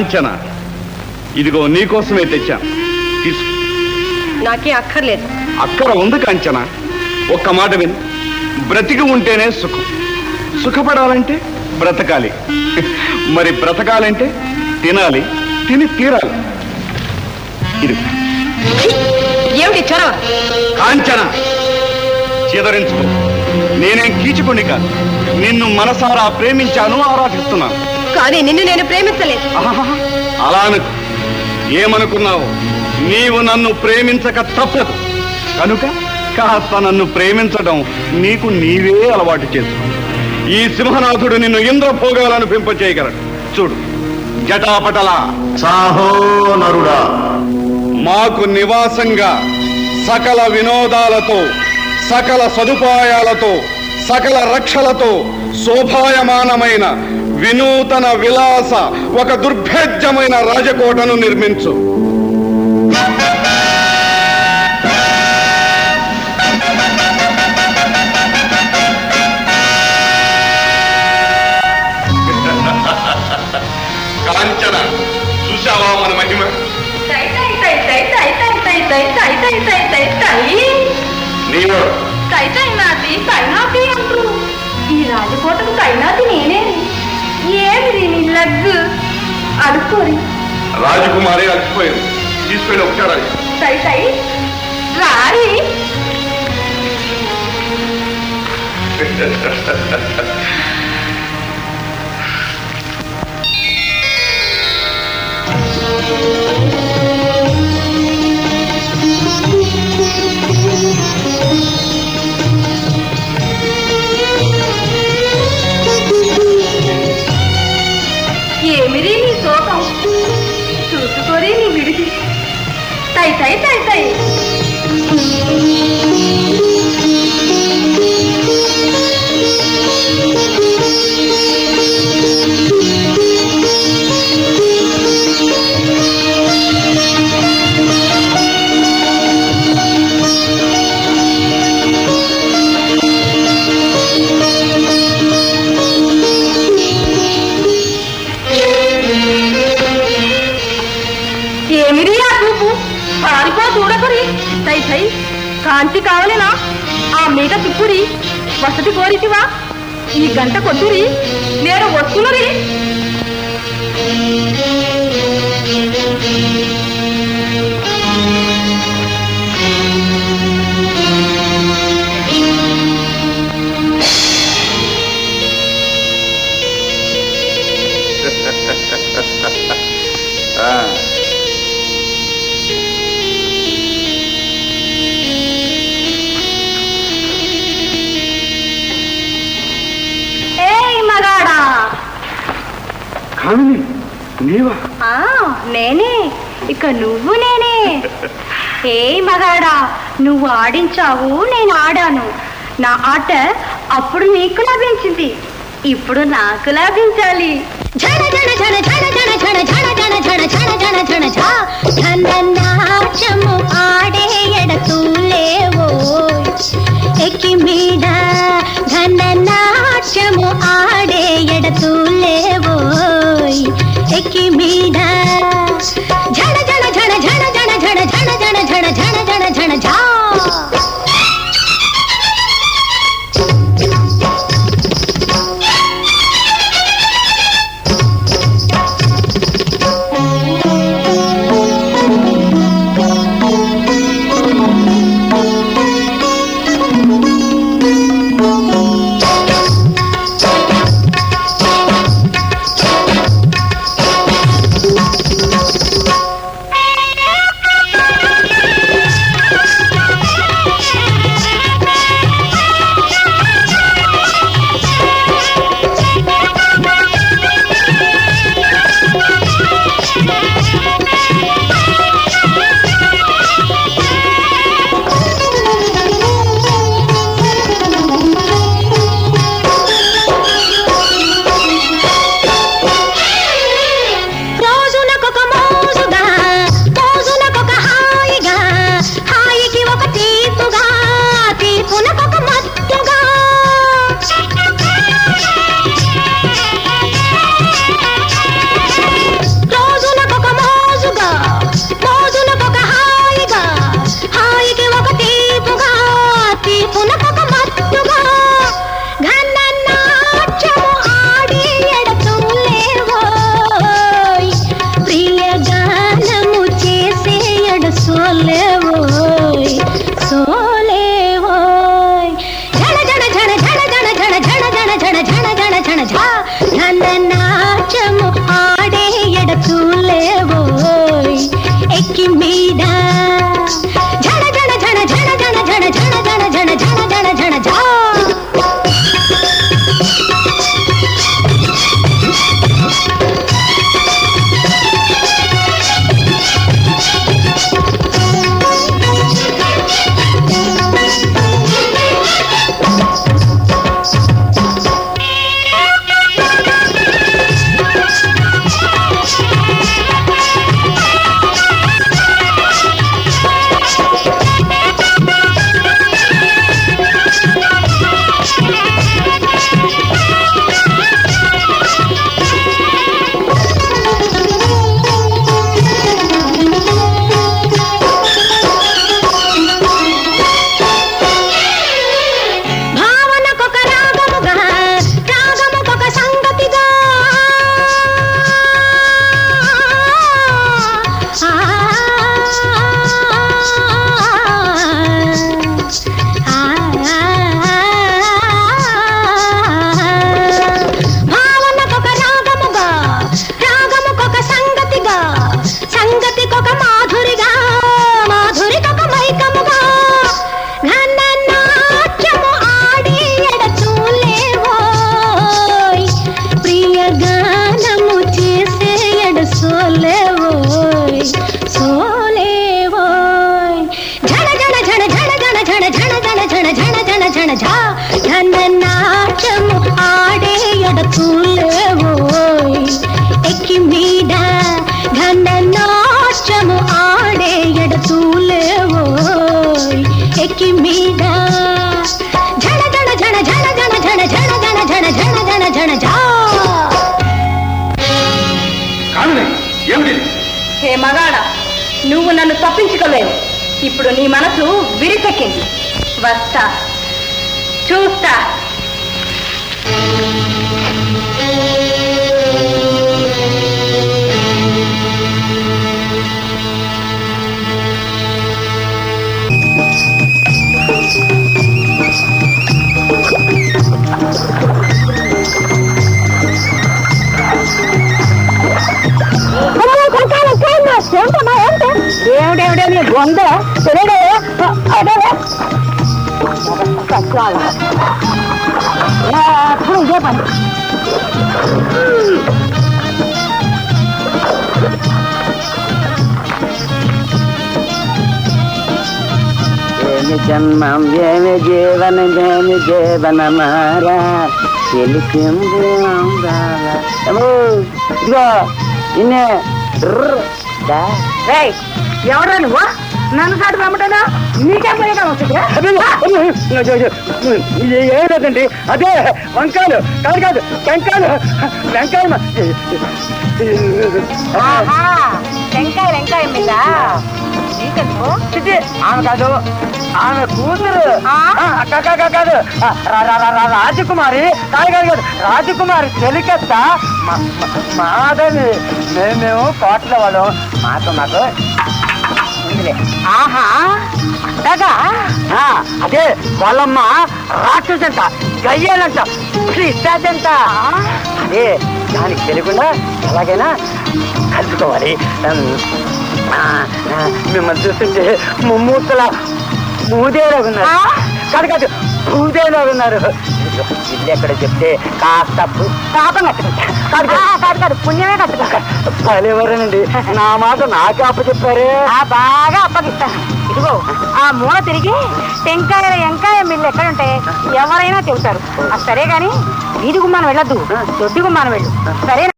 కాంచన, ఇదిగో నీకోసమే తెచ్చాను, తీసుకో. నాకే అక్కర్లేదు. అక్కర ఉంది కాంచన, ఒక్క మాట విను. బ్రతికి ఉంటేనే సుఖం, సుఖపడాలంటే బ్రతకాలి, మరి బ్రతకాలంటే తినాలి, తిని తీరాలి. ఇది ఏమిటి చొరవ? కాంచన, చిదరించుకో. నేనేం కీచుకుని కాదు, నిన్ను మనసారా ప్రేమించాను, ఆరాధిస్తున్నాను. కానీ నిన్ను నేను ప్రేమించలేదు. ఆహాహా, అలా అనుకు. ఏమనుకున్నావు? నీవు నన్ను ప్రేమించక తప్పదు కనుక కాస్త నన్ను ప్రేమించడం నీకు నీవే అలవాటు చేసుకో. ఈ సింహనాథుడు నిన్ను ఇంద్రభోగాలను పెంపచేయగలడు. చూడు, జటాపటల సాహో నరుడా, మాకు నివాసంగా సకల వినోదాలతో, సకల సదుపాయాలతో, సకల రక్షలతో శోభాయమానమైన వినూతన విలాస ఒక దుర్భేద్యమైన రాజకోటను నిర్మించు. కాంచన, చూశావా మన మహిమ? నీవు ఈ రాజకోటకు కైనాతి నేనే. ఏమిది నీ లగ్గు? అడుక్కోరి. రాజకుమారి అలసిపోయింది, తీసుకెళ్ళి ఒకసారి. తై తై రారి. ఏమిది నీ శోకం? చూసుకోరి నీ విడిది. తై తై తై తై. ఏమిది ఆ చూపు? పారిపో చూడకురి. తై తై, కాంతి కావలేనా? ఆ మీద తిప్పురి. వసతి కోరితివా? ఈ గంట కొట్టురి, నేను వస్తున్నది. కామిని, నీవా? నేనే. ఇక నువ్వు నేనే. ఏ మగాడా, నువ్వు ఆడించావు, నేను ఆడాను. నా ఆట అప్పుడు నీకు లాభించింది, ఇప్పుడు నాకు లాభించాలి. ఝణ ఝణ ఝణ ఝణ ఝణ ఝణ ఝణ ఝణ ఝణ ఝణ ఝణ ఝణ ఝననాట్యము ఆడే ఎడతూలేవో ఎక్కి మీద ఘననాట్యము ఆడే ఎడతూలేవో ఎక్కి మీద ఝణ ఝణ ఝణ ఝణ ఝణ ఝణ ఝణ ఝణ ఝణ ఝణ ఝణ ఝణ ఝా. నువ్వు నన్ను తప్పించుకోలేవు. ఇప్పుడు నీ మనసు విరిపెక్కింది. వస్తా, చూస్తా. ఏమిటేమిటే నీ బొంద తెలియడే అదే ఇదే పని. ఏమి జన్మం ఏమి జీవనం ఏమి జీవనమారా తెలిసింది ఇదిగో ఇన్నే ఎవడా నువ్వు? నన్ను సాటి రమ్మటనా? నీకే పోయగా వస్తుంది. ఏదండి అదే వంకాయలు కాదు కాదు టెంకాయలు వెంకాయ టెంకాయ వెంకాయ మీద ఆమె కాదు ఆమె కూతురు కాదు రాజకుమారి కాదు కాదు కాదు రాజకుమారి చెలికత్త మాదని మేము కోట్ల వాళ్ళం మాకు ఉందిలే. ఆహా అంతగా అదే వాళ్ళమ్మ రాక్షసంట గయ్యాలంట ఇస్తాదంట. అదే దానికి తెలియకుండా ఎలాగైనా కలుసుకోవాలి. మిమ్మల్ని చూస్తుంటే ముమ్మూతల మూదేలాగా ఉన్నారు. కాదు కాదు భూదేలాగా ఉన్నారు. ఇల్లు ఎక్కడ చెప్తే కాస్త పాపం కట్టుకుంటా కాదు కాదు పుణ్యమే కట్టుకుంటా. పలేవరేనండి నా మాట నాకే అప్పచెప్పారే. బాగా అప్పగిస్తాను. ఇదిగో ఆ మూల తిరిగి టెంకాయల ఎంకాయ మిల్లు ఎక్కడుంటే ఎవరైనా చెబుతారు. సరే గాని వీధి గుమ్మాను వెళ్ళొద్దు, దొడ్డి గుమ్మాను వెళ్ళు. సరేనా?